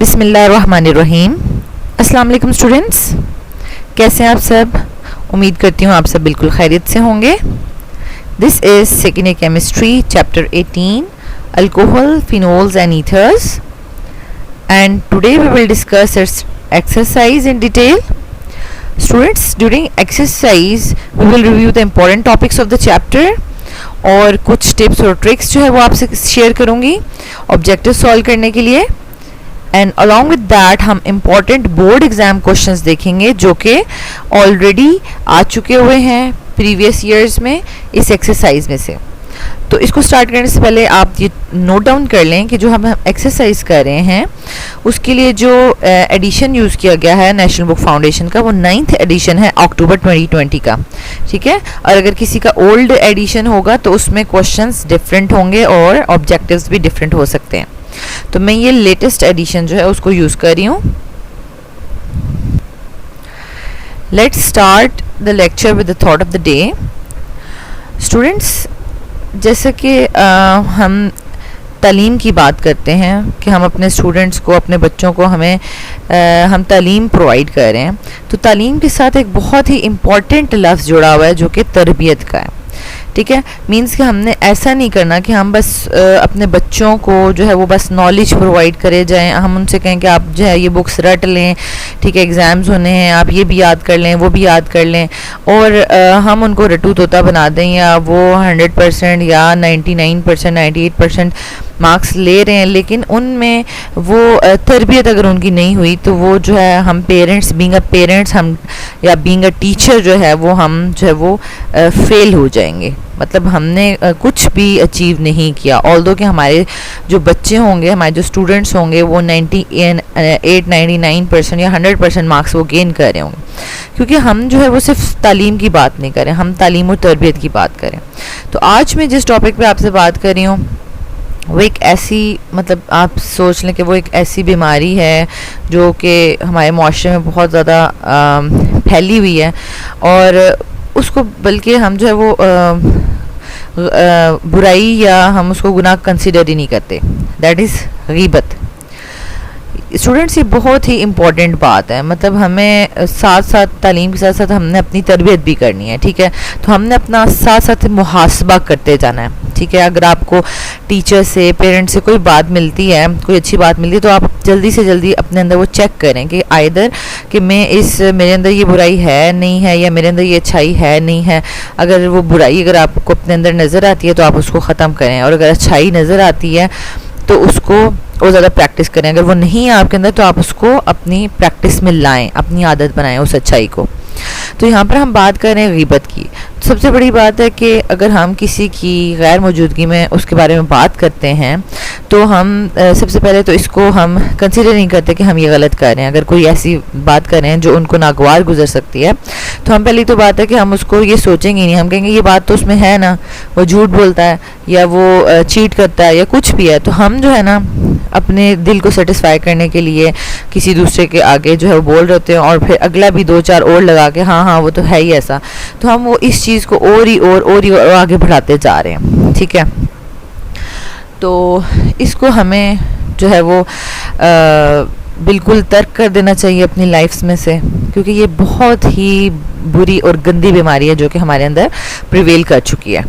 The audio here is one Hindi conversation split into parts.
बिस्मिल्लाहिर्रहमानिर्रहीम। अस्सलाम वालेकुम स्टूडेंट्स, कैसे हैं आप सब? उम्मीद करती हूँ आप सब बिल्कुल खैरियत से होंगे। This is second year chemistry chapter 18 alcohol, phenols and ethers, and today we will discuss its exercise in detail. Students, during exercise we will review the important topics of the chapter और कुछ टिप्स और ट्रिक्स जो है वो आपसे शेयर करूँगी ऑब्जेक्टिव सॉल्व करने के लिए। एंड अलॉन्ग विद दैट हम इम्पॉर्टेंट बोर्ड एग्ज़ाम क्वेश्चंस देखेंगे जो कि ऑलरेडी आ चुके हुए हैं प्रीवियस ईयर्स में इस एक्सरसाइज में से। तो इसको स्टार्ट करने से पहले आप ये नोट डाउन कर लें कि जो हम एक्सरसाइज कर रहे हैं उसके लिए जो एडिशन यूज़ किया गया है नेशनल बुक फाउंडेशन का, वो 9th एडिशन है अक्टूबर 2020 का। ठीक है, और अगर किसी का ओल्ड एडिशन होगा तो उसमें क्वेश्चंस डिफरेंट होंगे और ऑब्जेक्टिव्स भी डिफरेंट हो सकते हैं। तो मैं ये लेटेस्ट एडिशन जो है उसको यूज़ कर रही हूँ। Let's start the lecture with the thought of the day. Students, जैसे कि हम तालीम की बात करते हैं कि हम अपने स्टूडेंट्स को, अपने बच्चों को हम तालीम प्रोवाइड कर रहे हैं, तो तालीम के साथ एक बहुत ही इम्पॉर्टेंट लफ्ज़ जुड़ा हुआ है जो कि तरबियत का है। ठीक है, मीन्स कि हमने ऐसा नहीं करना कि हम बस अपने बच्चों को जो है वो बस नॉलेज प्रोवाइड करे जाएं। हम उनसे कहें कि आप जो है ये बुक्स रट लें, ठीक है, एग्ज़ाम्स होने हैं, आप ये भी याद कर लें, वो भी याद कर लें, और हम उनको रटू तोता बना दें या वो 100% या 99%, 98% मार्क्स ले रहे हैं, लेकिन उनमें वो तरबियत अगर उनकी नहीं हुई तो वो जो है हम पेरेंट्स, बीइंग अ पेरेंट्स हम या बीइंग अ टीचर जो है वो हम जो है वो फेल हो जाएंगे। मतलब हमने कुछ भी अचीव नहीं किया। ऑल्दो कि हमारे जो बच्चे होंगे, हमारे जो स्टूडेंट्स होंगे वो 98, 99% या 100% मार्क्स वो गेन कर रहे होंगे, क्योंकि हम जो है वो सिर्फ तालीम की बात नहीं करें, हम तालीम और तरबियत की बात करें। तो आज मैं जिस टॉपिक पे आपसे बात कर रही हूँ वो एक ऐसी, मतलब आप सोच लें कि वो एक ऐसी बीमारी है जो कि हमारे माशरे में बहुत ज़्यादा फैली हुई है, और उसको बल्कि हम जो है वो बुराई या हम उसको गुनाह कंसिडर ही नहीं करते, दैट इज़ गीबत। स्टूडेंट्स, ये बहुत ही इम्पॉर्टेंट बात है। मतलब हमें साथ साथ तालीम के साथ साथ हमने अपनी तरबियत भी करनी है। ठीक है, तो हमने अपना साथ साथ मुहासबा करते जाना है। ठीक है, अगर आपको टीचर से, पेरेंट्स से कोई बात मिलती है, कोई अच्छी बात मिलती है, तो आप जल्दी से जल्दी अपने अंदर वो चेक करें कि आइदर कि मेरे अंदर ये बुराई है नहीं है, या मेरे अंदर ये अच्छाई है नहीं है। अगर वो बुराई अगर आपको अपने अंदर नज़र आती है तो आप उसको ख़त्म करें, और अगर अच्छाई नज़र आती है तो उसको और ज़्यादा प्रैक्टिस करें। अगर वो नहीं है आपके अंदर तो आप उसको अपनी प्रैक्टिस में लाएं, अपनी आदत बनाएं उस अच्छाई को। तो यहाँ पर हम बात कर रहे हैं गीबत की। सबसे बड़ी बात है कि अगर हम किसी की गैर मौजूदगी में उसके बारे में बात करते हैं तो हम सबसे पहले तो इसको हम कंसिडर नहीं करते कि हम ये गलत कर रहे हैं। अगर कोई ऐसी बात कर रहे हैं जो उनको नागवार गुजर सकती है तो हम पहली तो बात है कि हम उसको ये सोचेंगे नहीं, हम कहेंगे ये बात तो उसमें है ना, वो झूठ बोलता है या वो चीट करता है या कुछ भी है। तो हम जो है ना अपने दिल को सेटिस्फाई करने के लिए किसी दूसरे के आगे जो है वो बोल रहे होते हैं, और फिर अगला भी 2-4 और लगा के हाँ हाँ वो तो है ही ऐसा, तो हम वो इस चीज़ को और ही आगे बढ़ाते जा रहे हैं। ठीक है, तो इसको हमें जो है वो बिल्कुल तर्क कर देना चाहिए अपनी लाइफ्स में से, क्योंकि ये बहुत ही बुरी और गंदी बीमारी है जो कि हमारे अंदर प्रिवेल कर चुकी है।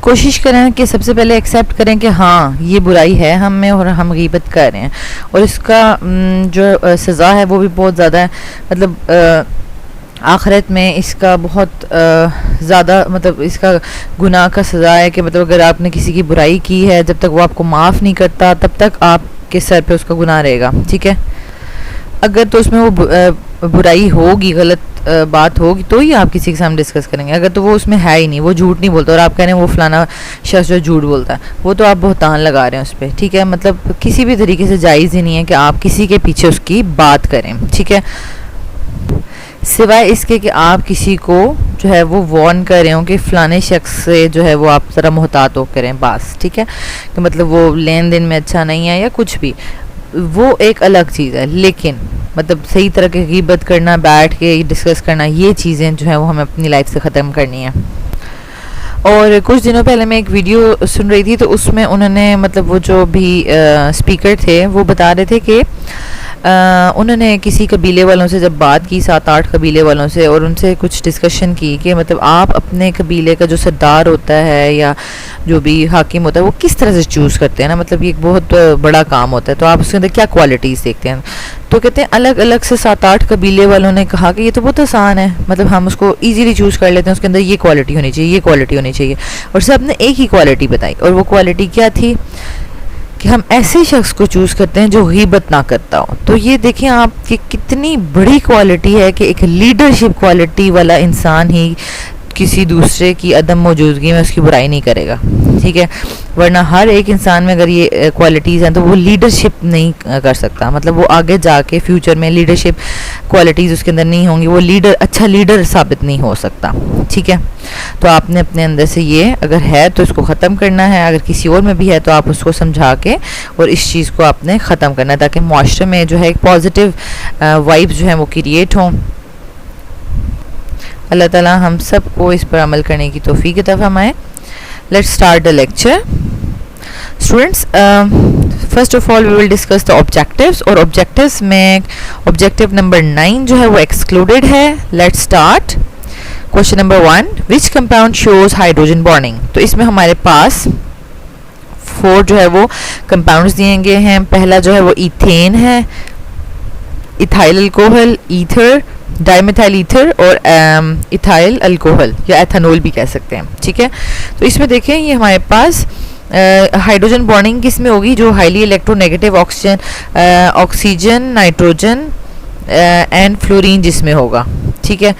कोशिश करें कि सबसे पहले एक्सेप्ट करें कि हाँ ये बुराई है हम में और हम गीबत कर रहे हैं, और इसका जो सज़ा है वो भी बहुत ज़्यादा है। मतलब आखिरत में इसका बहुत ज़्यादा, मतलब इसका गुनाह का सज़ा है कि मतलब अगर आपने किसी की बुराई की है, जब तक वो आपको माफ़ नहीं करता तब तक आपके सर पे उसका गुनाह रहेगा। ठीक है, अगर तो उसमें वो बुराई होगी, गलत बात होगी तो ही आप किसी के सामने डिस्कस करेंगे। अगर तो वो उसमें है ही नहीं, वो झूठ नहीं बोलता और आप कह रहे हैं वो फलाना शख्स जो झूठ बोलता है, वो तो आप बहुतान लगा रहे हैं उस पर। ठीक है, मतलब किसी भी तरीके से जायज़ ही नहीं है कि आप किसी के पीछे उसकी बात करें। ठीक है, सिवाय इसके कि आप किसी को जो है वो वार्न कर रहे हो कि फ़लाने शख्स से जो है वो आप ज़रा मोहतात हो करें बस। ठीक है, कि मतलब वो लेन देन में अच्छा नहीं है या कुछ भी, वो एक अलग चीज़ है। लेकिन मतलब सही तरह की गीबत करना, बैठ के डिस्कस करना, ये चीज़ें जो है वो हमें अपनी लाइफ से ख़त्म करनी है। और कुछ दिनों पहले मैं एक वीडियो सुन रही थी, तो उसमें उन्होंने मतलब वो जो भी स्पीकर थे वो बता रहे थे कि उन्होंने किसी कबीले वालों से जब बात की, 7-8 कबीले वालों से, और उनसे कुछ डिस्कशन की कि मतलब आप अपने कबीले का जो सरदार होता है या जो भी हाकिम होता है वो किस तरह से चूज़ करते हैं ना, मतलब ये एक बहुत बड़ा काम होता है, तो आप उसके अंदर क्या क्वालिटीज़ देखते हैं। तो कहते हैं अलग अलग से 7-8 कबीले वालों ने कहा कि ये तो बहुत आसान है, मतलब हम उसको ईजीली चूज़ कर लेते हैं, उसके अंदर ये क्वालिटी होनी चाहिए, ये क्वालिटी होनी चाहिए, और सब ने एक ही क्वालिटी बताई। और वो क्वालिटी क्या थी कि हम ऐसे शख्स को चूज़ करते हैं जो गीबत ना करता हो। तो ये देखें आप कि कितनी बड़ी क्वालिटी है कि एक लीडरशिप क्वालिटी वाला इंसान ही किसी दूसरे की अदम मौजूदगी में उसकी बुराई नहीं करेगा, ठीक है। वरना हर एक इंसान में अगर ये क्वालिटीज़ हैं तो वो लीडरशिप नहीं कर सकता, मतलब वो आगे जाके फ्यूचर में लीडरशिप क्वालिटीज़ उसके अंदर नहीं होंगी, वो लीडर अच्छा लीडर साबित नहीं हो सकता, ठीक है। तो आपने अपने अंदर से ये अगर है तो इसको ख़त्म करना है, अगर किसी और में भी है तो आप उसको समझा के और इस चीज़ को आपने ख़त्म करना है, ताकि मुआशरे में जो है एक पॉजिटिव वाइब्स जो है वो क्रिएट हों। अल्लाह ताला हम सब को इस पर अमल करने की तौफीक अता फरमाए। Let's start the lecture students. First of all we will discuss the objectives, और ऑब्जेक्टिव्स में ऑब्जेक्टिव नंबर 9 जो है वो एक्सक्लूडेड है। Let's start. Question number 1, which compound shows hydrogen bonding. तो इसमें हमारे पास 4 जो है वो कंपाउंड्स दिए गए हैं। पहला जो है वो इथेन है, ethyl alcohol, ether, dimethyl ether और इथाइल अल्कोहल या एथेनॉल भी कह सकते हैं, ठीक है। तो इसमें देखें ये हमारे पास हाइड्रोजन बॉन्डिंग किस में होगी, जो highly electronegative oxygen, nitrogen and fluorine जिसमें होगा, ठीक है।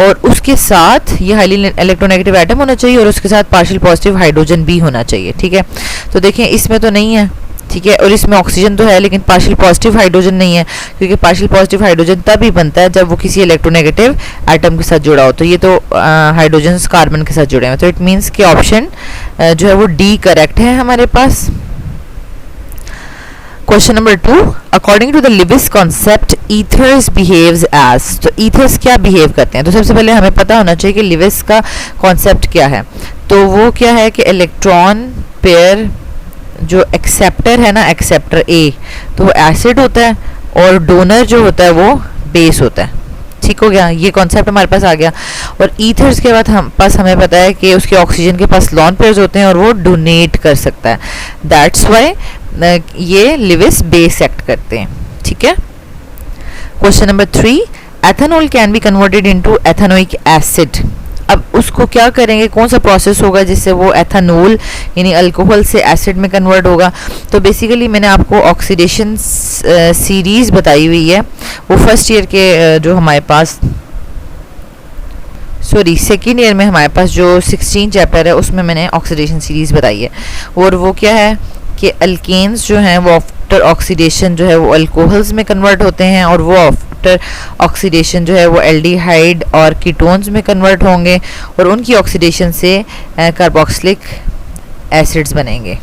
और उसके साथ ये हाईली इलेक्ट्रोनेगेटिव एटम होना चाहिए और उसके साथ पार्शियल पॉजिटिव हाइड्रोजन भी होना चाहिए, ठीक है। तो देखें इसमें तो नहीं है, ठीक है, और इसमें ऑक्सीजन तो है लेकिन पार्शियल पॉजिटिव हाइड्रोजन नहीं है, क्योंकि पार्शियल पॉजिटिव हाइड्रोजन तभी बनता है जब वो किसी इलेक्ट्रोनेगेटिव एटम के साथ जुड़ा हो। तो ये तो हाइड्रोजन कार्बन के साथ जुड़े हैं, तो इट मीन्स कि ऑप्शन जो है वो डी करेक्ट है हमारे पास। Question number 2, according to the Lewis concept ethers behaves as. तो ईथर्स क्या बिहेव करते हैं, तो सबसे पहले हमें पता होना चाहिए कि लिविस का कॉन्सेप्ट क्या है। तो वो क्या है कि इलेक्ट्रॉन पेयर जो एक्सेप्टर है ना, एक्सेप्टर ए, तो वो एसिड होता है और डोनर जो होता है वो बेस होता है, ठीक हो गया। ये कॉन्सेप्ट हमारे पास आ गया। और ईथर्स के बाद हमें पता है कि उसके ऑक्सीजन के पास लॉन पेयर्स होते हैं और वो डोनेट कर सकता है, दैट्स वाई ये लिविस बेस एक्ट करते हैं, ठीक है। Question number 3, ethanol can be converted into ethanoic acid. अब उसको क्या करेंगे, कौन सा प्रोसेस होगा जिससे वो एथेनॉल यानी अल्कोहल से एसिड में कन्वर्ट होगा। तो बेसिकली मैंने आपको ऑक्सीडेशन सीरीज़ बताई हुई है, वो फर्स्ट ईयर के जो हमारे पास सेकेंड ईयर में हमारे पास जो 16 चैप्टर है उसमें मैंने ऑक्सीडेशन सीरीज़ बताई है। और वो क्या है कि अल्केन्स जो हैं वो आफ्टर ऑक्सीडेशन जो है वो अल्कोहल्स में कन्वर्ट होते हैं, और वो आफ्टर ऑक्सीडेशन जो है वो एल्डिहाइड और कीटोन्स में कन्वर्ट होंगे, और उनकी ऑक्सीडेशन से कार्बोक्सिलिक एसिड्स बनेंगे,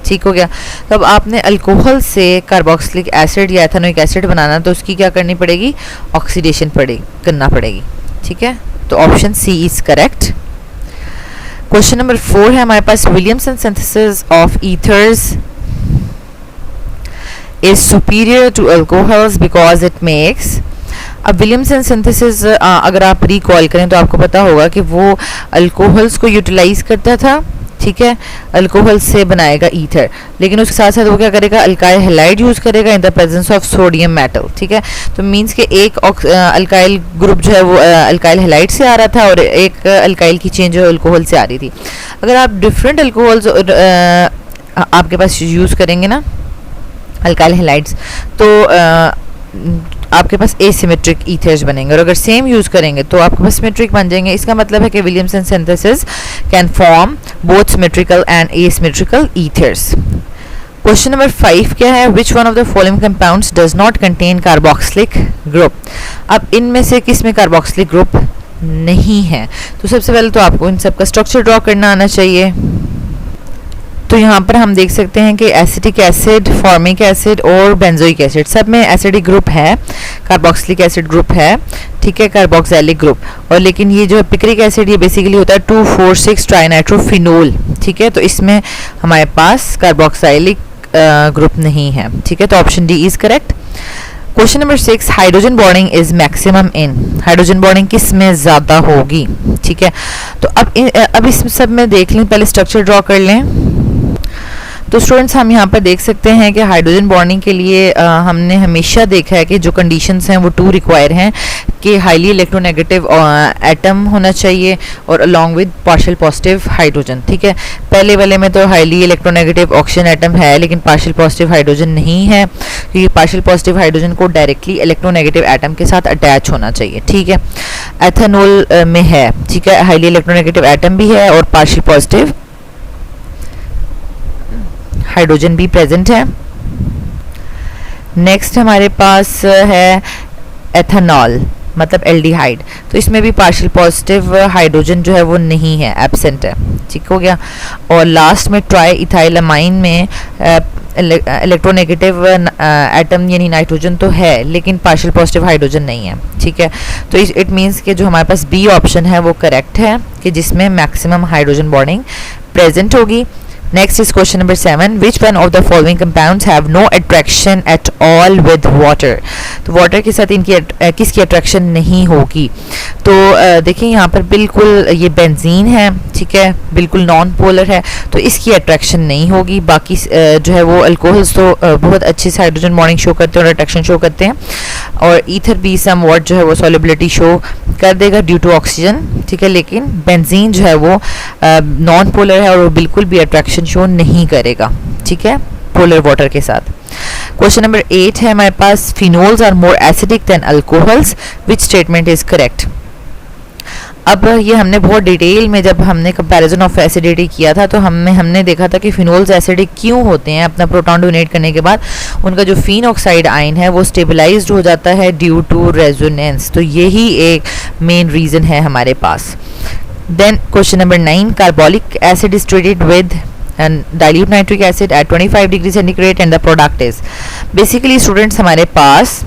ठीक हो गया। तो अब आपने अल्कोहल से कार्बोक्सिलिक एसिड या एथेनोइक एसिड बनाना, तो उसकी क्या करनी पड़ेगी, ऑक्सीडेशन करना पड़ेगी, ठीक है। तो option C is correct. Question number 4 है हमारे पास, Williamson synthesis of ethers is superior to alcohols because it makes. अब विलियमसन सिंथेसिस अगर आप रिकॉल करें तो आपको पता होगा कि वो अल्कोहल्स को यूटिलाइज करता था, ठीक है, अल्कोहल से बनाएगा ईथर, लेकिन उसके साथ साथ वो क्या करेगा, अल्काइल हैलाइड यूज़ करेगा in the presence of sodium metal, ठीक है। तो मींस के एक अल्काइल ग्रुप जो है वो अल्काइल हैलाइड से आ रहा था और एक अल्काइल की चेंज जो है अल्कोहल से आ रही थी। अगर आप डिफरेंट अल्कोहल्स आपके पास यूज़ करेंगे ना अल्काइल हैलाइड्स, तो आपके पास एसिमेट्रिक ईथर्स बनेंगे, और अगर सेम यूज़ करेंगे तो आपके पास सिमेट्रिक बन जाएंगे। इसका मतलब है कि Williamson synthesis can form both symmetrical and asymmetrical ethers. Question number 5 क्या है, which one of the following compounds does not contain carboxylic group. अब इनमें से किस में कार्बोक्सिलिक ग्रुप नहीं है। तो सबसे पहले तो आपको इन सब का स्ट्रक्चर ड्रॉ करना आना चाहिए, तो यहाँ पर हम देख सकते हैं कि एसिटिक एसिड, फॉर्मिक एसिड और बेंजोइक एसिड सब में एसिडिक ग्रुप है, कार्बोक्सिलिक एसिड ग्रुप है, ठीक है, कार्बोक्सिलिक ग्रुप। और लेकिन ये जो है पिक्रिक एसिड ये बेसिकली होता है 2,4,6 ट्राइनाइट्रोफिनोल, ठीक है, तो इसमें हमारे पास कार्बोक्सिलिक ग्रुप नहीं है, ठीक है, तो option D is correct. Question number 6, hydrogen bonding is maximum in, hydrogen bonding किस में ज़्यादा होगी, ठीक है। तो अब इस सब में देख लें, पहले स्ट्रक्चर ड्रॉ कर लें। तो स्टूडेंट्स हम यहाँ पर देख सकते हैं कि हाइड्रोजन बॉन्डिंग के लिए हमने हमेशा देखा है कि जो कंडीशंस हैं वो 2 रिक्वायर हैं कि हाईली इलेक्ट्रोनेगेटिव एटम होना चाहिए और along with partial positive hydrogen, ठीक है। पहले वाले में तो हाईली इलेक्ट्रोनेगेटिव ऑक्सीजन एटम है लेकिन पार्शियल पॉजिटिव हाइड्रोजन नहीं है, क्योंकि पार्शियल पॉजिटिव हाइड्रोजन को डायरेक्टली इलेक्ट्रोनेगेटिव एटम के साथ अटैच होना चाहिए, ठीक है। एथेनॉल में है, ठीक है, हाईली इलेक्ट्रोनेगेटिव एटम भी है और पार्शियल पॉजिटिव हाइड्रोजन भी प्रेजेंट है। नेक्स्ट हमारे पास है एथेनॉल, मतलब एल्डिहाइड, तो इसमें भी पार्शियल पॉजिटिव हाइड्रोजन जो है वो नहीं है, एब्सेंट है, ठीक हो गया। और लास्ट में ट्राई इथाइलामाइन में इलेक्ट्रोनेगेटिव एटम यानी नाइट्रोजन तो है लेकिन पार्शियल पॉजिटिव हाइड्रोजन नहीं है, ठीक है। तो इट मीन्स कि जो हमारे पास बी ऑप्शन है वो करेक्ट है कि जिसमें मैक्सिमम हाइड्रोजन बॉन्डिंग प्रेजेंट होगी। Next is question number 7. Which one of the following compounds have no attraction at all with water? तो water के साथ इनकी किसकी attraction नहीं होगी? तो देखिए यहाँ पर बिल्कुल ये बेंजीन है, ठीक है, बिल्कुल नॉन पोलर है, तो इसकी attraction नहीं होगी। बाकी जो है वो अल्कोहल्स तो बहुत अच्छे से हाइड्रोजन बॉन्डिंग शो करते हैं और अट्रैक्शन शो करते हैं, और ईथर भी सम वॉट जो है वो सॉलिबिलिटी शो कर देगा ड्यू टू ऑक्सीजन, ठीक है, लेकिन बेंजीन जो है वो नॉन पोलर है और वो बिल्कुल भी अट्रैक्शन शो नहीं करेगा, ठीक है, पोलर वाटर के साथ। क्वेश्चन नंबर 8 है हमारे पास, phenols are more acidic than alcohols, which statement is correct. अब ये हमने बहुत डिटेल में जब हमने कंपैरिजन ऑफ एसिडिटी किया था तो हमने देखा था कि फिनोल्स एसिडिक क्यों होते हैं। अपना प्रोटॉन डोनेट करने के बाद उनका जो फिन ऑक्साइड आयन है वो स्टेबलाइज्ड हो जाता है ड्यू टू रेजोनेंस, तो यही एक मेन रीज़न है हमारे पास। Then question number 9, carbolic acid is treated with and dilute nitric acid at 25 degree centigrade and the product is, basically students हमारे पास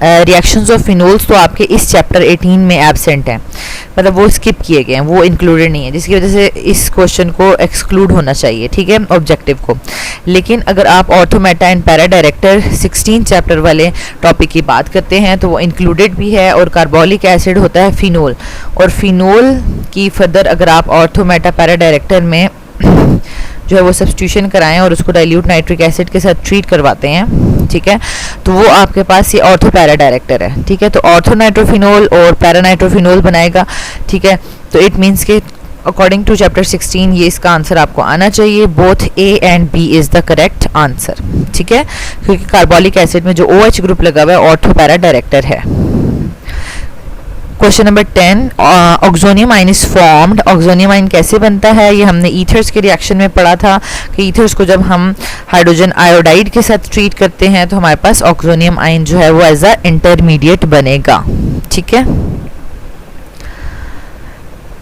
रिएक्शंस ऑफ फिनोल्स तो आपके इस चैप्टर 18 में एब्सेंट हैं, मतलब वो स्किप किए गए हैं, वो इंक्लूडेड नहीं है, जिसकी वजह से इस क्वेश्चन को एक्सक्लूड होना चाहिए, ठीक है, ऑब्जेक्टिव को। लेकिन अगर आप ortho meta and para director 16 chapter वाले टॉपिक की बात करते हैं तो वो इंक्लूडेड भी है, और कार्बोलिक एसिड होता है फिनोल, और फिनोल की फर्दर अगर आप ऑर्थोमेटा पैरा डायरेक्टर में जो है वो सब्स्टिट्यूशन कराएं और उसको डाइल्यूट नाइट्रिक एसिड के साथ ट्रीट करवाते हैं, ठीक है, तो वो आपके पास ये ऑर्थो पैरा डायरेक्टर है, ठीक है, तो ऑर्थो नाइट्रोफिनोल और पैरा नाइट्रोफिनोल बनाएगा, ठीक है। तो इट मीन्स के अकॉर्डिंग टू चैप्टर 16 ये इसका आंसर आपको आना चाहिए, both A and B is the correct answer, ठीक है, क्योंकि कार्बोलिक एसिड में जो OH ग्रुप लगा हुआ है ऑर्थो पैरा डायरेक्टर है। Question number 10, oxonium ion is formed, oxonium ion कैसे बनता है, ये हमने ईथर्स के रिएक्शन में पढ़ा था कि ईथर्स को जब हम हाइड्रोजन आयोडाइड के साथ ट्रीट करते हैं तो हमारे पास ऑक्सोनियम आयन जो है वो एज अ इंटरमीडिएट बनेगा, ठीक है।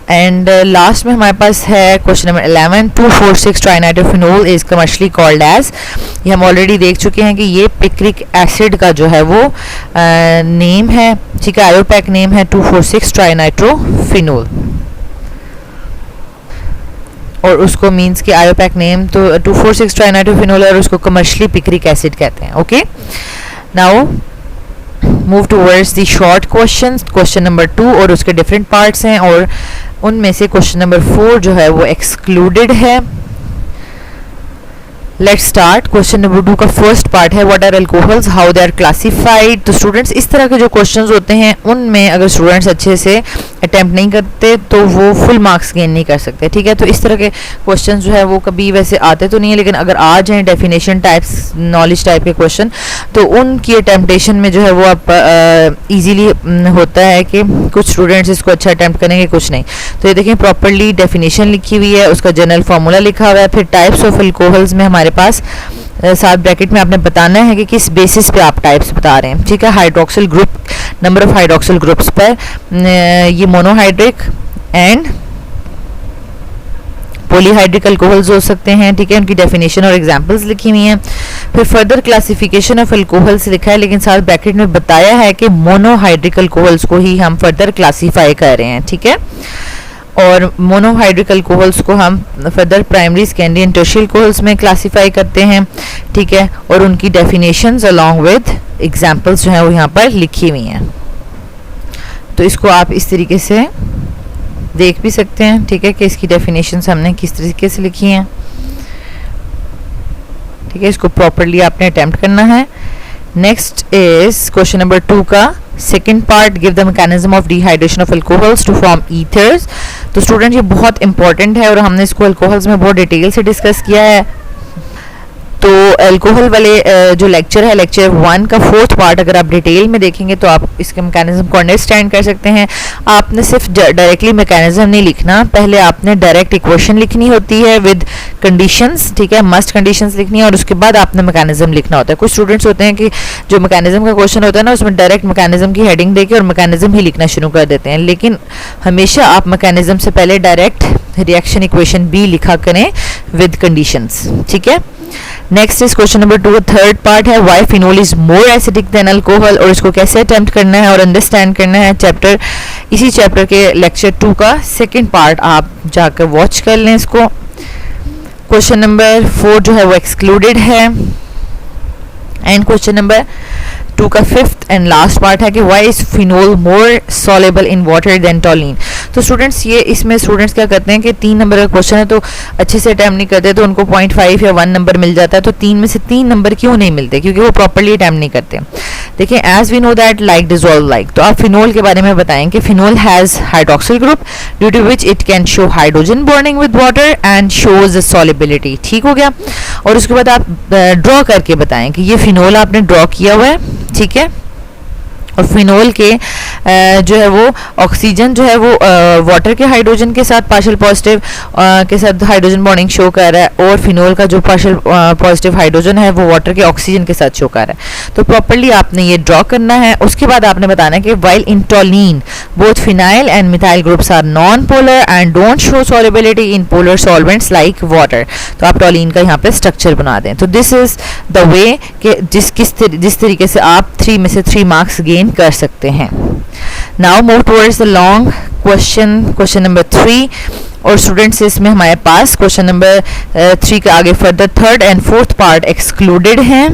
एंड लास्ट में हमारे पास है question number 11, 2,4,6 trinitrophenol is commercially called as, ये हम ऑलरेडी देख चुके हैं कि ये पिक्रिक एसिड का जो है वो नेम है, ठीक है, आयोपैक नेम है 2,4,6 ट्राइनाइट्रोफिनोल, और उसको मीन्स कि आयोपैक नेम तो 2,4,6 ट्राइनाइट्रोफिनोल और उसको कमर्शियली पिक्रिक एसिड कहते हैं, okay. Now move towards the short questions, question number 2 और उसके डिफरेंट पार्ट्स हैं, और उनमें से क्वेश्चन नंबर 4 जो है वो एक्सक्लूडेड है। Let's start. क्वेश्चन नंबर 2 का फर्स्ट पार्ट है what are alcohols, how they are classified. तो स्टूडेंट्स इस तरह के जो क्वेश्चंस होते हैं उनमें अगर स्टूडेंट्स अच्छे से अटेम्प्ट नहीं करते तो वो फुल मार्क्स गेन नहीं कर सकते, ठीक है। तो इस तरह के क्वेश्चंस जो है वो कभी वैसे आते तो नहीं है, लेकिन अगर आ जाएँ डेफिनेशन टाइप्स, नॉलेज टाइप के क्वेश्चन, तो उनकी अटेम्प्टेशन में जो है वो आप ईजीली होता है कि कुछ स्टूडेंट्स इसको अच्छा अटैम्प्ट करेंगे, कुछ नहीं। तो ये देखें प्रॉपरली डेफिनेशन लिखी हुई है, उसका जनरल फार्मूला लिखा हुआ है, फिर टाइप्स ऑफ अल्कोहल्स में हमारे पास साथ ब्रैकेट में आपने बताना है कि किस बेसिस पे आप टाइप्स बता रहे हैं, ठीक है। Hydroxyl group, number of hydroxyl groups पर, ये मोनोहाइड्रिक एंड पॉलीहाइड्रिक अल्कोहल्स हो सकते हैं, ठीक है, उनकी डेफिनेशन और एग्जांपल्स लिखी हुई हैं। फिर फर्दर क्लासिफिकेशन ऑफ अल्कोहल्स लिखा है, लेकिन साथ ब्रैकेट में बताया है कि मोनोहाइड्रिक अल्कोहल्स को ही हम फर्दर क्लासीफाई कर रहे हैं, ठीक है। और मोनोहाइड्रिक अल्कोहल्स को हम further primary, secondary and tertiary alcohols में क्लासीफाई करते हैं, ठीक है, और उनकी डेफिनेशंस अलोंग विद एग्जांपल्स जो है वो यहाँ पर लिखी हुई हैं। तो इसको आप इस तरीके से देख भी सकते हैं, ठीक है, कि इसकी डेफिनेशंस हमने किस तरीके से लिखी हैं, ठीक है। इसको प्रॉपरली आपने अटेम्प्ट करना है। नेक्स्ट इज क्वेश्चन नंबर 2 का second part, give the mechanism of dehydration of alcohols to form ethers. तो स्टूडेंट ये बहुत इंपॉर्टेंट है और हमने इसको अल्कोहल्स में बहुत डिटेल से डिस्कस किया है। तो अल्कोहल वाले जो लेक्चर है, लेक्चर 1 का 4th पार्ट अगर आप डिटेल में देखेंगे तो आप इसके मैकेनिज्म को अंडरस्टैंड कर सकते हैं। आपने सिर्फ डायरेक्टली मैकेनिज्म नहीं लिखना, पहले आपने डायरेक्ट इक्वेशन लिखनी होती है विद कंडीशंस, ठीक है, मस्ट कंडीशंस लिखनी है, और उसके बाद आपने मैकेनिज्म लिखना होता है। कुछ स्टूडेंट्स होते हैं कि जो मैकेनिज्म का क्वेश्चन होता है ना, उसमें डायरेक्ट मैकेनिज्म की हेडिंग देके और मैकेनिज्म ही लिखना शुरू कर देते हैं, लेकिन हमेशा आप मैकेनिज्म से पहले डायरेक्ट रिएक्शन इक्वेशन भी लिखा करें विद कंडीशंस, ठीक है। नेक्स्ट इज क्वेश्चन नंबर 2 का 3rd पार्ट है, why phenol is more acidic then alcohol, और इसको कैसे अटेम्प्ट करना है और अंडरस्टैंड करना है। चैप्टर, इसी चैप्टर के लेक्चर 2 का 2nd पार्ट आप जाकर वॉच कर लें इसको। क्वेश्चन नंबर 4 जो है वो एक्सक्लूडेड है। एंड क्वेश्चन नंबर 2 का 5th एंड लास्ट पार्ट है कि why is phenol more soluble in water than toluene. तो स्टूडेंट्स ये इसमें स्टूडेंट्स क्या करते हैं कि 3 नंबर का क्वेश्चन है तो अच्छे से अटैम्प्ट नहीं करते, तो उनको 0.5 या 1 नंबर मिल जाता है। तो 3 में से 3 नंबर क्यों नहीं मिलते? क्योंकि वो प्रॉपर्ली अटैम्प्ट नहीं करते। देखिए, as we know that like dissolve like, तो आप फिनोल के बारे में बताएं कि phenol has hydroxyl group due to which it can show hydrogen bonding with water and shows solubility. ठीक हो गया। और उसके बाद आप ड्रॉ करके बताएं कि ये फिनोल आपने ड्रॉ किया हुआ है, ठीक है, और फिनोल के जो है वो ऑक्सीजन जो है वो वाटर के हाइड्रोजन के साथ पार्शियल पॉजिटिव के साथ हाइड्रोजन बॉन्डिंग शो कर रहा है, और फिनोल का जो पार्शियल पॉजिटिव हाइड्रोजन है वो वाटर के ऑक्सीजन के साथ शो कर रहा है। तो प्रॉपर्ली आपने ये ड्रॉ करना है। उसके बाद आपने बताना है कि while in toluene both phenyl and methyl groups are non polar and don't show solubility in polar solvents like water. तो आप टोलिन का यहाँ पे स्ट्रक्चर बना दें। तो दिस इज द वे कि जिस तरीके से आप 3 में से 3 मार्क्स गेन कर सकते हैं। Now move towards the long question number 3। और स्टूडेंट्स इसमें हमारे पास क्वेश्चन नंबर 3 के आगे further 3rd and 4th part excluded हैं।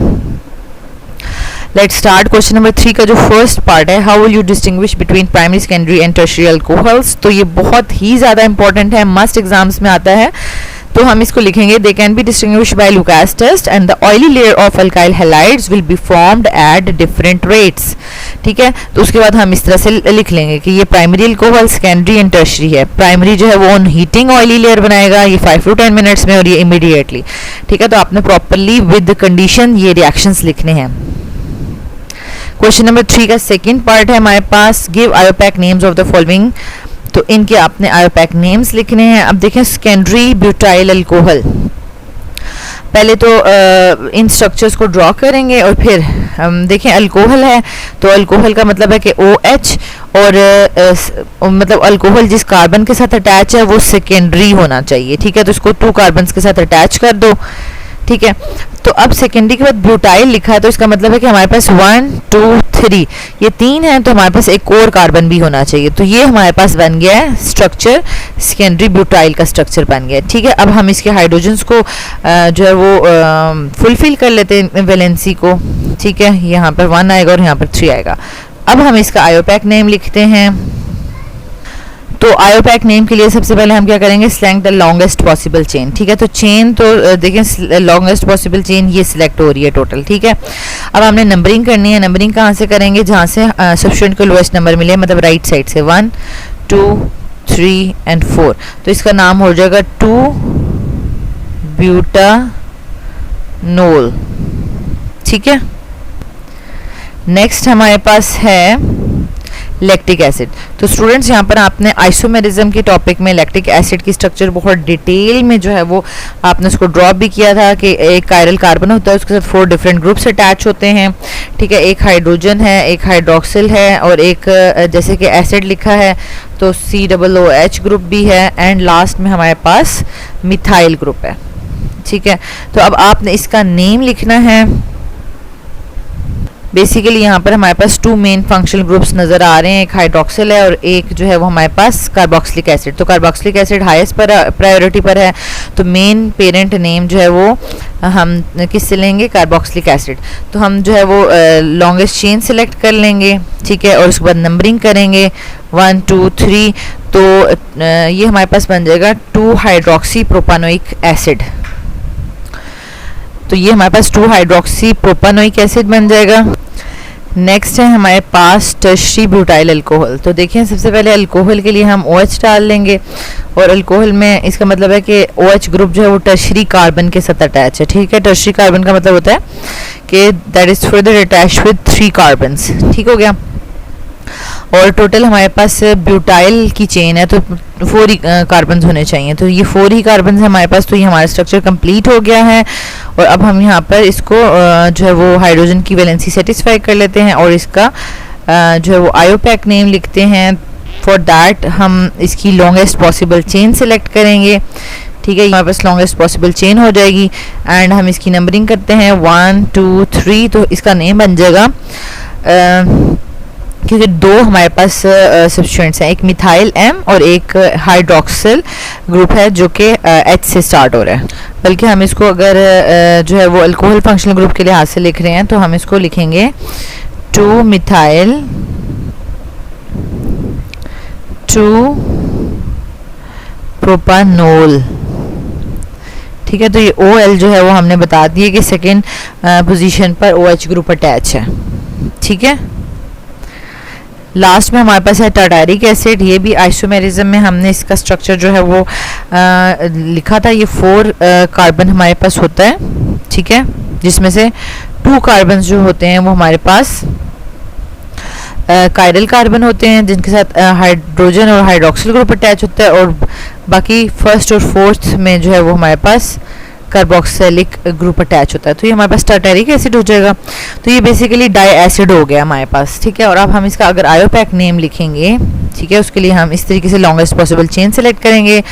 लेट्स स्टार्ट क्वेश्चन नंबर 3 का जो फर्स्ट पार्ट है, how will you distinguish between primary, secondary and tertiary alcohols. तो ये बहुत ही ज़्यादा इंपॉर्टेंट है, मस्ट एग्जाम्स में आता है। तो हम इसको लिखेंगे, they can be distinguished by Lucas test and the oily layer of alkyl halides will be formed at different rates. ठीक है, तो उसके बाद हम इस तरह से लिख लेंगे कि ये primary alcohol, secondary and tertiary है। प्राइमरी जो है वो ऑन हीटिंग ऑयली लेयर बनाएगा, ये 5 to 10 मिनट्स में, और ये इमीडिएटली। ठीक है, तो आपने प्रॉपरली विद कंडीशन ये रिएक्शंस लिखने हैं। क्वेश्चन नंबर 3 का सेकेंड पार्ट है हमारे पास, give IUPAC names of the following. तो इनके आपने आयोपैक नेम्स लिखने हैं। अब देखें, सेकेंडरी ब्यूटाइल अल्कोहल, पहले तो इन स्ट्रक्चर्स को ड्रॉ करेंगे और फिर हम देखें अल्कोहल है तो अल्कोहल का मतलब है कि OH, और मतलब अल्कोहल जिस कार्बन के साथ अटैच है वो सेकेंडरी होना चाहिए। ठीक है, तो इसको 2 कार्बन्स के साथ अटैच कर दो। ठीक है, तो अब सेकेंडरी के बाद ब्यूटाइल लिखा है तो इसका मतलब है कि हमारे पास 1 2 3 ये 3 है, तो हमारे पास एक और कार्बन भी होना चाहिए। तो ये हमारे पास बन गया है स्ट्रक्चर, सेकेंडरी ब्यूटाइल का स्ट्रक्चर बन गया। ठीक है, अब हम इसके हाइड्रोजन्स को जो है वो फुलफिल कर लेते हैं वैलेंसी को। ठीक है, यहाँ पर 1 आएगा और यहाँ पर 3 आएगा। अब हम इसका आयोपैक नेम लिखते हैं। तो आयोपैक नेम के लिए सबसे पहले हम क्या करेंगे, select the longest possible chain. ठीक है, तो चेन तो देखें लॉन्गेस्ट पॉसिबल चेन ये सिलेक्ट हो रही है टोटल। ठीक है, अब हमने नंबरिंग करनी है। नंबरिंग कहाँ से करेंगे, जहाँ से सब्स्टिट्यूएंट को लोएस्ट नंबर मिले, मतलब राइट साइड से 1 2 3 एंड 4। तो इसका नाम हो जाएगा 2 ब्यूटानोल। ठीक है, नेक्स्ट हमारे पास है लैक्टिक एसिड। तो स्टूडेंट्स यहाँ पर आपने आइसोमेरिज्म के टॉपिक में लैक्टिक एसिड की स्ट्रक्चर बहुत डिटेल में जो है वो आपने उसको ड्रॉ भी किया था कि एक कायरल कार्बन होता है, उसके साथ 4 डिफरेंट ग्रुप्स अटैच होते हैं। ठीक है, एक हाइड्रोजन है, एक हाइड्रोक्सिल है और एक जैसे कि एसिड लिखा है तो COOH ग्रुप भी है एंड लास्ट में हमारे पास मिथाइल ग्रुप है। ठीक है, तो अब आपने इसका नेम लिखना है। बेसिकली यहाँ पर हमारे पास 2 मेन फंक्शनल ग्रुप्स नज़र आ रहे हैं, एक हाइड्रोक्सिल है और एक जो है वो हमारे पास कार्बोक्सिलिक एसिड। तो कार्बोक्सिलिक एसिड हाईएस्ट प्रायोरिटी पर है, तो मेन पेरेंट नेम जो है वो हम किससे लेंगे, कार्बोक्सिलिक एसिड। तो हम जो है वो लॉन्गेस्ट चेन सेलेक्ट कर लेंगे, ठीक है, और उसके बाद नंबरिंग करेंगे 1 2 3। तो ये हमारे पास बन जाएगा 2 हाइड्रोक्सी प्रोपानोइक एसिड। तो ये हमारे पास 2 हाइड्रोक्सी प्रोपानोइक एसिड बन जाएगा। नेक्स्ट है हमारे पास टर्शरी ब्यूटाइल अल्कोहल। तो देखिए सबसे पहले अल्कोहल के लिए हम OH डाल लेंगे और अल्कोहल में इसका मतलब है कि OH ग्रुप जो है वो टर्शरी कार्बन के साथ अटैच है। ठीक है, टर्शरी कार्बन का मतलब होता है कि that is further attached with 3 carbons. ठीक हो गया, और टोटल हमारे पास ब्यूटाइल की चेन है तो 4 ही कार्बन होने चाहिए, तो ये 4 ही कार्बन है हमारे पास। तो ये हमारा स्ट्रक्चर कंप्लीट हो गया है और अब हम यहाँ पर इसको जो है वो हाइड्रोजन की वैलेंसी सेटिस्फाई कर लेते हैं और इसका जो है वो आयोपैक नेम लिखते हैं। फॉर दैट हम इसकी लॉन्गेस्ट पॉसिबल चेन सेलेक्ट करेंगे। ठीक है, हमारे पास लॉन्गेस्ट पॉसिबल चेन हो जाएगी एंड हम इसकी नंबरिंग करते हैं 1 2 3। तो इसका नेम बन जाएगा क्योंकि 2 हमारे पास सब्स्टिट्यूएंट्स हैं, एक मिथाइल M और एक हाइड्रोक्सिल ग्रुप है जो कि H से स्टार्ट हो रहा है। बल्कि हम इसको अगर जो है वो अल्कोहल फंक्शनल ग्रुप के लिहाज से लिख रहे हैं तो हम इसको लिखेंगे 2 मिथाइल 2 प्रोपानोल। ठीक है, तो ये OL जो है वो हमने बता दिया कि सेकेंड पोजीशन पर OH ग्रुप अटैच है। ठीक है, लास्ट में हमारे पास है टार्टारिक एसिड। ये भी आइसोमेरिज्म में हमने इसका स्ट्रक्चर जो है वो लिखा था। ये 4 कार्बन हमारे पास होता है, ठीक है, जिसमें से 2 कार्बन जो होते हैं वो हमारे पास कायरल कार्बन होते हैं जिनके साथ हाइड्रोजन और हाइड्रोक्सिल ग्रुप अटैच होता है और बाकी फर्स्ट और फोर्थ में जो है वो हमारे पास कार्बोक्सिलिक ग्रुप अटैच होता है। तो ये हमारे पास टार्टारिक एसिड हो जाएगा। तो ये बेसिकली डाई एसिड हो गया हमारे पास। ठीक है, और अब हम इसका अगर आयोपैक नेम लिखेंगे, ठीक है, उसके लिए हम इस तरीके से लॉन्गेस्ट पॉसिबल चेन सेलेक्ट करेंगे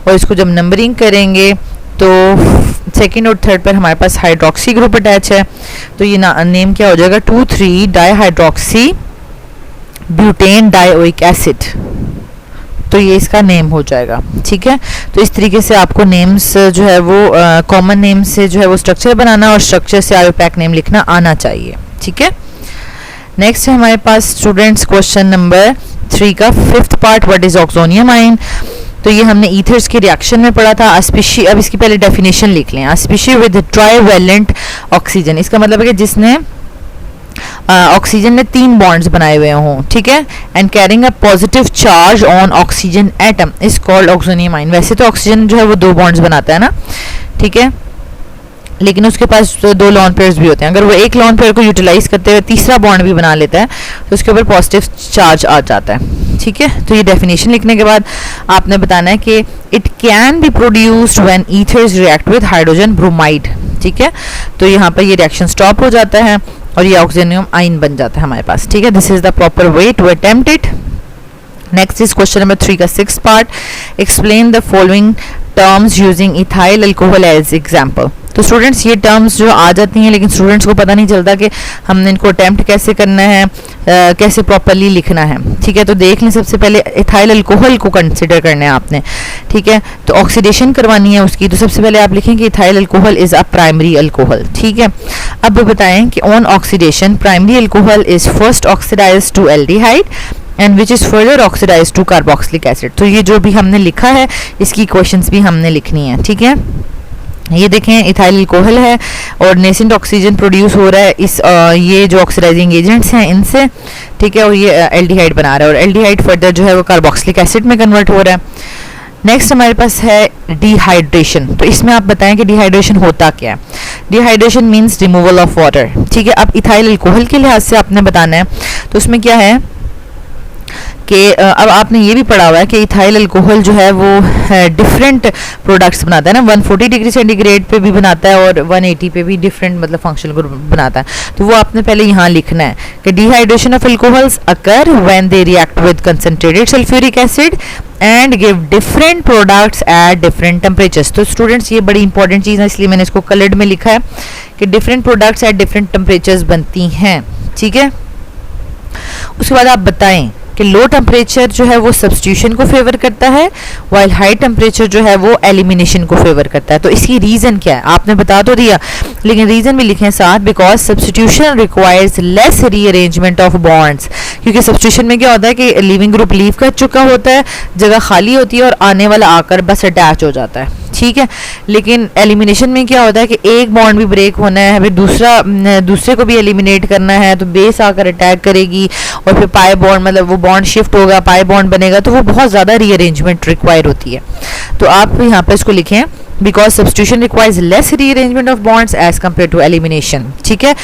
और इसको जब नंबरिंग करेंगे तो सेकेंड और थर्ड पर हमारे पास हाइड्रोक्सी ग्रुप अटैच है। तो ये नेम क्या हो जाएगा 2 3 di hydroxy butane dioic acid. तो ये इसका नेम हो जाएगा। ठीक है, तो इस तरीके से आपको नेम्स जो है वो कॉमन नेम से जो है वो स्ट्रक्चर बनाना और स्ट्रक्चर से आयोपैक नेम लिखना आना चाहिए। ठीक है, नेक्स्ट है हमारे पास स्टूडेंट्स क्वेश्चन नंबर 3 का 5th part, what is oxonium ion. तो ये हमने ईथर्स के रिएक्शन में पढ़ा था। अस्पीशी, अब इसकी पहले डेफिनेशन लिख लें। अस्पीशी विद ट्राइवेलेंट ऑक्सीजन, इसका मतलब है कि जिसने ऑक्सीजन ने 3 बॉन्ड्स बनाए हुए हों, ठीक है, and carrying a positive charge on oxygen atom is called oxonium ion. वैसे तो ऑक्सीजन जो है वो 2 बॉन्ड्स बनाता है ना, ठीक है, लेकिन उसके पास 2 लॉन पेयर्स भी होते हैं। अगर वो एक लॉन पेयर को यूटिलाइज करते हुए तीसरा बॉन्ड भी बना लेता है तो उसके ऊपर पॉजिटिव चार्ज आ जाता है। ठीक है, तो ये डेफिनेशन लिखने के बाद आपने बताना है कि it can be produced when ethers react with hydrogen bromide. ठीक है, तो यहाँ पर ये रिएक्शन स्टॉप हो जाता है और ये ऑक्सोनियम आयन बन जाता है हमारे पास। ठीक है, this is the proper way to attempt it. Next is question number 3 का 6th part, explain the following terms using ethyl alcohol as example. तो स्टूडेंट्स ये टर्म्स जो आ जाती हैं लेकिन स्टूडेंट्स को पता नहीं चलता कि हमने इनको अटेम्प्ट कैसे करना है, कैसे प्रॉपरली लिखना है। ठीक है, तो देख लें, सबसे पहले इथाइल अल्कोहल को कंसिडर करना है आपने। ठीक है, तो ऑक्सीडेशन करवानी है उसकी, तो सबसे पहले आप लिखें कि ethyl alcohol is a primary alcohol. ठीक है, अब बताएं कि on oxidation primary alcohol is first oxidise to aldehyde and which is further oxidise to carboxylic acid. तो ये जो भी हमने लिखा है इसकी क्वेश्चंस भी हमने लिखनी है। ठीक है, ये देखें इथाइल अल्कोहल है और नेसेंट ऑक्सीजन प्रोड्यूस हो रहा है इस ये जो ऑक्सीडाइजिंग एजेंट्स हैं इनसे। ठीक है, और ये एल्डिहाइड बना रहा है और एल्डिहाइड फर्दर जो है वो कार्बोक्सिलिक एसिड में कन्वर्ट हो रहा है। नेक्स्ट हमारे पास है डिहाइड्रेशन। तो इसमें आप बताएं कि डिहाइड्रेशन होता क्या है। Dehydration means removal of water. ठीक है, अब इथाइल अल्कोहल के लिहाज से आपने बताना है, तो उसमें क्या है कि अब आपने ये भी पढ़ा हुआ है कि इथाइल अल्कोहल जो है वो डिफरेंट प्रोडक्ट्स बनाता है ना, 140 डिग्री सेंटीग्रेड पे भी बनाता है और 180 पे भी डिफरेंट मतलब फंक्शनल ग्रुप बनाता है। तो वो आपने पहले यहाँ लिखना है कि dehydration of alcohols occur when they react with concentrated sulphuric acid and give different products at different temperatures. तो स्टूडेंट्स ये बड़ी इंपॉर्टेंट चीज़ है, इसलिए मैंने इसको कलर्ड में लिखा है कि different products at different temperatures बनती हैं, ठीक है। उसके बाद आप बताएं कि लो टेम्परेचर जो है वो सब्स्टिट्यूशन को फेवर करता है, वाइल हाई टेम्परेचर जो है वो एलिमिनेशन को फेवर करता है। तो इसकी रीज़न क्या है आपने बता तो दिया, लेकिन रीज़न भी लिखें साथ, because substitution requires less rearrangement of bonds. क्योंकि सब्स्टिट्यूशन में क्या होता है कि लिविंग ग्रुप लीव कर चुका होता है, जगह खाली होती है और आने वाला आकर बस अटैच हो जाता है, ठीक है। लेकिन एलिमिनेशन में क्या होता है कि एक बॉन्ड भी ब्रेक होना है, फिर दूसरे को भी एलिमिनेट करना है, तो बेस आकर अटैक करेगी और फिर पाई बॉन्ड मतलब वो बॉन्ड शिफ्ट होगा, पाई बॉन्ड बनेगा, तो वो बहुत ज़्यादा रीअरेंजमेंट रिक्वायर होती है। तो आप यहाँ पे इसको लिखें because substitution requires less rearrangement of bonds as compare to elimination, ठीक है।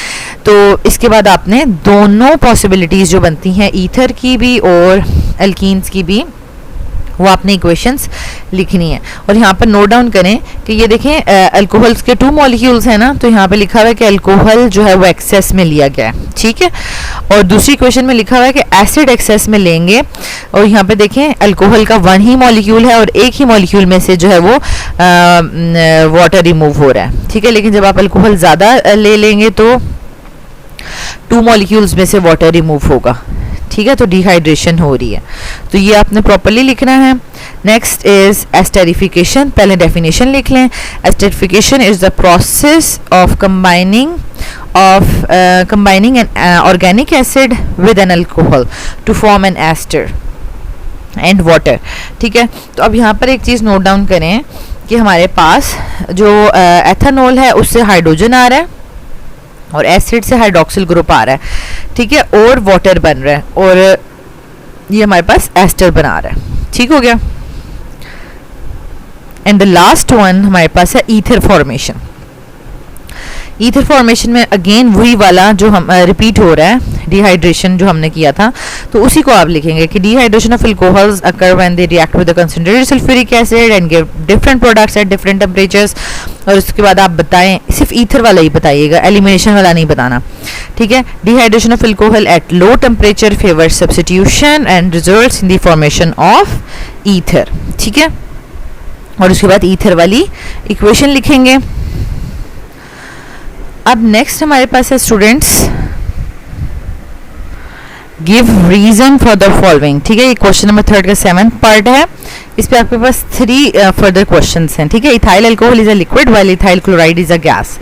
तो इसके बाद आपने दोनों पॉसिबिलिटीज़ जो बनती हैं ईथर की भी और एल्कीन्स की भी, वो आपने इक्वेशंस लिखनी है। और यहाँ पर नोट डाउन करें कि ये देखें अल्कोहल्स के 2 मॉलिक्यूल्स हैं ना, तो यहाँ पे लिखा हुआ है कि अल्कोहल जो है वो एक्सेस में लिया गया है, ठीक है। और दूसरी इक्वेशन में लिखा हुआ है कि एसिड एक्सेस में लेंगे, और यहाँ पे देखें अल्कोहल का 1 ही मॉलिक्यूल है और एक ही मॉलिक्यूल में से जो है वो वाटर रिमूव हो रहा है, ठीक है। लेकिन जब आप अल्कोहल ज़्यादा ले लेंगे तो 2 मॉलिक्यूल्स में से वाटर रिमूव होगा, ठीक है। तो डिहाइड्रेशन हो रही है, तो ये आपने प्रॉपरली लिखना है। नेक्स्ट इज एस्टेरिफिकेशन, पहले डेफिनेशन लिख लें। Esterification is the process of combining an organic acid with an alcohol to form an ester and water, ठीक है। तो अब यहाँ पर एक चीज़ नोट डाउन करें कि हमारे पास जो एथेनॉल है उससे हाइड्रोजन आ रहा है और एसिड से हाइड्रोक्सिल ग्रुप आ रहा है, ठीक है, और वाटर बन रहा है और ये हमारे पास एस्टर बना रहा है, ठीक हो गया। एंड द लास्ट वन हमारे पास है ईथर फॉर्मेशन। ईथर फॉर्मेशन में अगेन वही वाला जो हम रिपीट हो रहा है, डिहाइड्रेशन जो हमने किया था, तो उसी को आप लिखेंगे कि dehydration of alcohols occur when they react with the concentrated sulphuric acid and give different products at different temperatures. और उसके बाद आप बताएं, सिर्फ ईथर वाला ही बताइएगा, एलिमिनेशन वाला नहीं बताना, ठीक है। Dehydration of alcohol at low temperature favours substitution and results in the formation of ether, ठीक है। और उसके बाद ईथर वाली इक्वेशन लिखेंगे। अब नेक्स्ट हमारे पास है students give reason for the following, ठीक है। ये क्वेश्चन नंबर 3 का 7th पार्ट है। इस पे आपके पास 3 फर्दर क्वेश्चंस हैं, ठीक है। Ethyl alcohol is a liquid while ethyl chloride is a gas,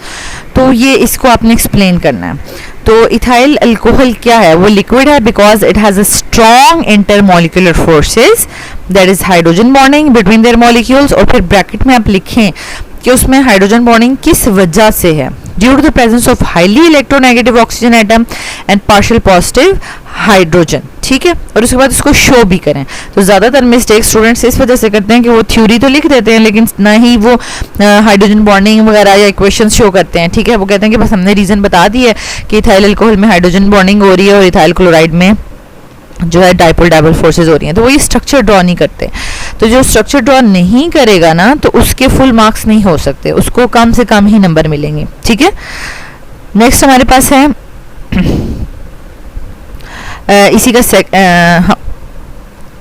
तो ये इसको आपने एक्सप्लेन करना है। तो इथाइल अल्कोहल क्या है, वो लिक्विड है because it has a strong intermolecular forces that is hydrogen bonding between their molecules, और फिर ब्रैकेट में आप लिखें कि उसमें हाइड्रोजन बॉन्डिंग किस वजह से है, due to the presence of highly electronegative oxygen atom and partial positive hydrogen, ठीक है। और उसके बाद उसको शो भी करें। तो ज़्यादातर मिस्टेक स्टूडेंट्स इस वजह से करते हैं कि वो थ्योरी तो लिख देते हैं लेकिन ना ही वो हाइड्रोजन बॉन्डिंग वगैरह या इक्वेशंस शो करते हैं, ठीक है। वो कहते हैं कि बस हमने रीज़न बता दी है कि इथाइल अल्कोहल में हाइड्रोजन बॉन्डिंग हो रही है और इथाइल क्लोराइड में जो है डाइपोल डाइपोल फोर्सेस हो रही हैं, तो वो ये स्ट्रक्चर ड्रॉ नहीं करते। तो जो स्ट्रक्चर ड्रॉ नहीं करेगा ना, तो उसके फुल मार्क्स नहीं हो सकते, उसको कम से कम ही नंबर मिलेंगे, ठीक है। नेक्स्ट हमारे पास है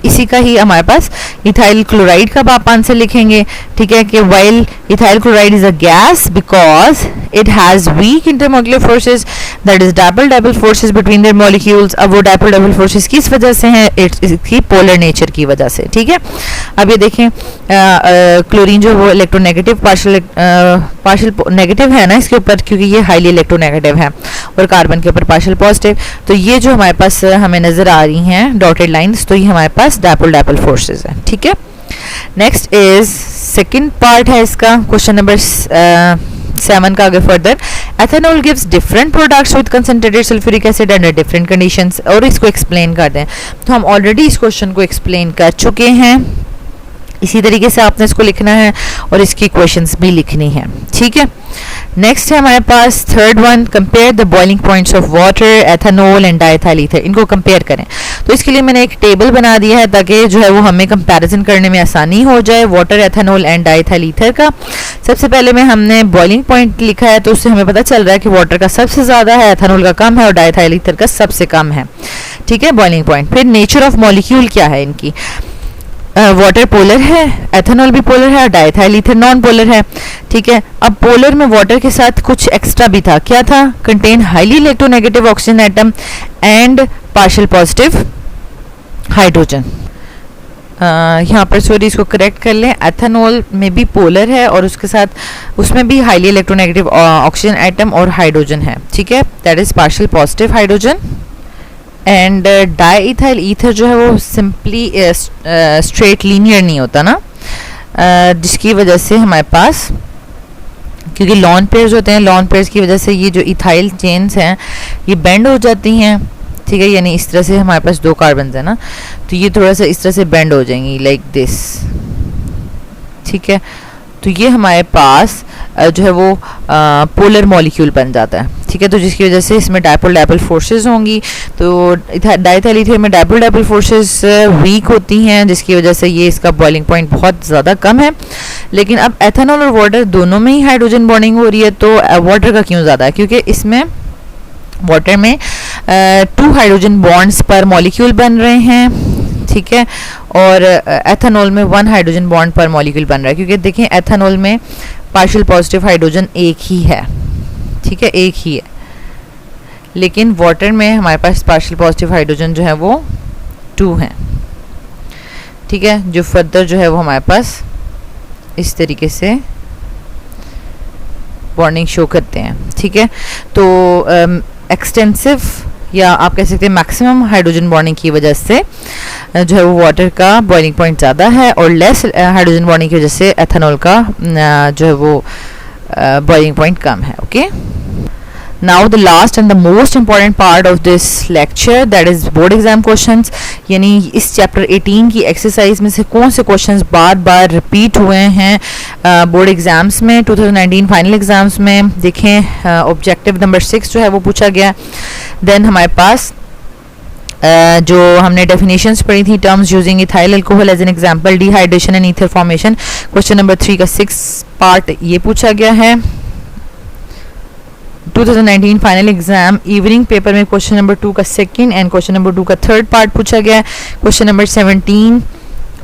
इसी का ही हमारे पास इथाइल क्लोराइड का आप आंसर लिखेंगे, ठीक है, कि while ethyl chloride is a gas because it has week intermolecular forces that is dipole forces between their molecules. अब वो डाइपोल फोर्सेस किस वजह से हैं, इसकी पोलर नेचर की वजह से, ठीक है। अब ये देखें क्लोरीन जो वो इलेक्ट्रोनेगेटिव पार्शियल नेगेटिव है ना इसके ऊपर, क्योंकि ये हाईली इलेक्ट्रोनेगेटिव है, और कार्बन के ऊपर पार्शियल पॉजिटिव। तो ये जो हमारे पास हमें नजर आ रही हैं डॉटेड लाइंस, तो ये हमारे पास डाइपोल फोर्सेस है, ठीक है। नेक्स्ट इज सेकंड पार्ट है इसका, क्वेश्चन नंबर 7 का आगे further. Ethanol gives different products with concentrated sulphuric acid under different conditions, और इसको एक्सप्लेन कर दें। तो हम ऑलरेडी इस क्वेश्चन को एक्सप्लेन कर चुके हैं इसी तरीके से आपने इसको लिखना है और इसकी क्वेश्चंस भी लिखनी है, ठीक है। नेक्स्ट है हमारे पास third one, compare the boiling points of water, ethanol and diethyl ether, इनको कंपेयर करें। तो इसके लिए मैंने एक टेबल बना दिया है ताकि जो है वो हमें कंपैरिजन करने में आसानी हो जाए water, ethanol and diethyl ether का। सबसे पहले में हमने बॉइलिंग पॉइंट लिखा है, तो उससे हमें पता चल रहा है कि वाटर का सबसे ज़्यादा है, एथेनॉल का कम है और डाइथाइल ईथर का सबसे कम है, ठीक है, बॉइलिंग पॉइंट। फिर नेचर ऑफ मॉलिक्यूल क्या है इनकी, वाटर पोलर है, एथेनॉल भी पोलर है और डाइथाइल ईथर नॉन पोलर है, ठीक है। अब पोलर में वाटर के साथ कुछ एक्स्ट्रा भी था, क्या था, contain highly electronegative oxygen atom and partial positive hydrogen. यहाँ पर सॉरी इसको करेक्ट कर लें, एथेनॉल में भी पोलर है और उसके साथ उसमें भी हाईली इलेक्ट्रोनेगेटिव ऑक्सीजन एटम और हाइड्रोजन है, ठीक है, that is partial positive hydrogen. And diethyl ether जो है वो सिंपली स्ट्रेट लीनियर नहीं होता ना, जिसकी वजह से हमारे पास, क्योंकि लॉन पेयर्स होते हैं, लॉन पेयर्स की वजह से ये जो इथाइल चेन्स हैं ये बेंड हो जाती हैं, ठीक है, यानी इस तरह से हमारे पास 2 कार्बन है ना, तो ये थोड़ा सा इस तरह से बेंड हो जाएंगी लाइक दिस, ठीक है। तो ये हमारे पास जो है वो पोलर मॉलिक्यूल बन जाता है, ठीक है, तो जिसकी वजह से इसमें डायपोल डायपोल फोर्सेस होंगी, तो डाइथाइल ईथर में डायपोल डायपोल फोर्सेस वीक होती हैं, जिसकी वजह से ये इसका बॉइलिंग पॉइंट बहुत ज़्यादा कम है। लेकिन अब एथेनॉल और वाटर दोनों में ही हाइड्रोजन बॉन्डिंग हो रही है, तो वाटर का क्यों ज़्यादा है, क्योंकि इसमें वाटर में 2 हाइड्रोजन बॉन्ड्स पर मॉलिक्यूल बन रहे हैं, ठीक है, और एथेनॉल में 1 हाइड्रोजन बॉन्ड पर मॉलिक्यूल बन रहा है, क्योंकि देखें एथेनॉल में पार्शियल पॉजिटिव हाइड्रोजन एक ही है, ठीक है, एक ही है, लेकिन वाटर में हमारे पास पार्शियल पॉजिटिव हाइड्रोजन जो है वो 2 हैं, ठीक है, जो फर्दर जो है वो हमारे पास इस तरीके से बॉन्डिंग शो करते हैं, ठीक है। तो एक्सटेंसिव या आप कह सकते हैं मैक्सिमम हाइड्रोजन बॉन्डिंग की वजह से जो है वो वाटर का बॉइलिंग पॉइंट ज़्यादा है और लेस हाइड्रोजन बॉन्डिंग की वजह से एथेनॉल का जो है वो बॉइलिंग पॉइंट कम है, okay. Now the last and the most important part of this lecture, that is board exam questions, यानी इस चैप्टर 18 की एक्सरसाइज में से कौन से क्वेश्चंस बार बार रिपीट हुए हैं बोर्ड एग्जाम्स में, 2019 फाइनल एग्जाम्स में। देखें ऑब्जेक्टिव नंबर 6 जो है वो पूछा गया। देन हमारे पास जो हमने डेफिनेशंस पढ़ी थी, terms using ethyl alcohol as an example, dehydration and ether formation, question number 3 का 6 पार्ट ये पूछा गया है। 2019 फाइनल एग्जाम इवनिंग पेपर में क्वेश्चन नंबर 2 का 2nd एंड क्वेश्चन नंबर 2 का 3rd पार्ट पूछा गया है। क्वेश्चन नंबर 17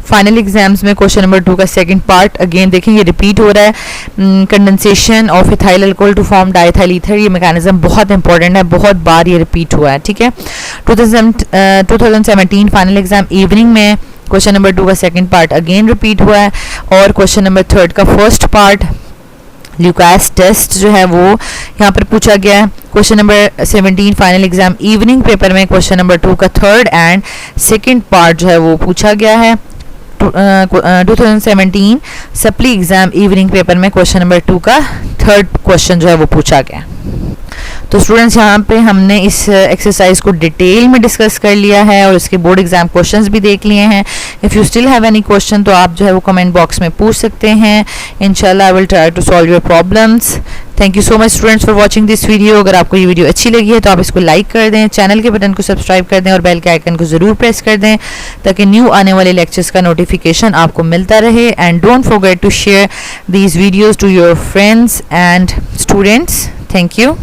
फाइनल एग्जाम्स में क्वेश्चन नंबर 2 का 2nd पार्ट अगेन देखें ये रिपीट हो रहा है। Condensation of ethyl alcohol to form diethyl ether, ये मैकेनिज्म बहुत इंपॉर्टेंट है, बहुत बार ये रिपीट हुआ है, ठीक है। 2017 फाइनल एग्जाम इवनिंग में क्वेश्चन नंबर 2 का 2nd पार्ट अगेन रिपीट हुआ है और क्वेश्चन नंबर 3rd का 1st पार्ट ल्यूकास टेस्ट जो है वो यहाँ पर पूछा गया है। Question number 17 final exam evening paper में क्वेश्चन नंबर 2 का 3rd एंड 2nd पार्ट जो है वो पूछा गया है। 2017 सप्ली एग्जाम इवनिंग पेपर में क्वेश्चन नंबर 2 का 3rd क्वेश्चन जो है वो पूछा गया। तो स्टूडेंट्स यहाँ पे हमने इस एक्सरसाइज को डिटेल में डिस्कस कर लिया है और इसके बोर्ड एग्जाम क्वेश्चंस भी देख लिए हैं। If you still have any question तो आप जो है वो कमेंट बॉक्स में पूछ सकते हैं। इंशाल्लाह I will try to solve your problems. Thank you so much students for watching this video. अगर आपको ये वीडियो अच्छी लगी है तो आप इसको लाइक कर दें, चैनल के बटन को सब्सक्राइब कर दें और बेल के आइकन को ज़रूर प्रेस कर दें ताकि न्यू आने वाले लेक्चर्स का नोटिफिकेशन आपको मिलता रहे। And don't forget to share these videos to your friends and students. Thank you.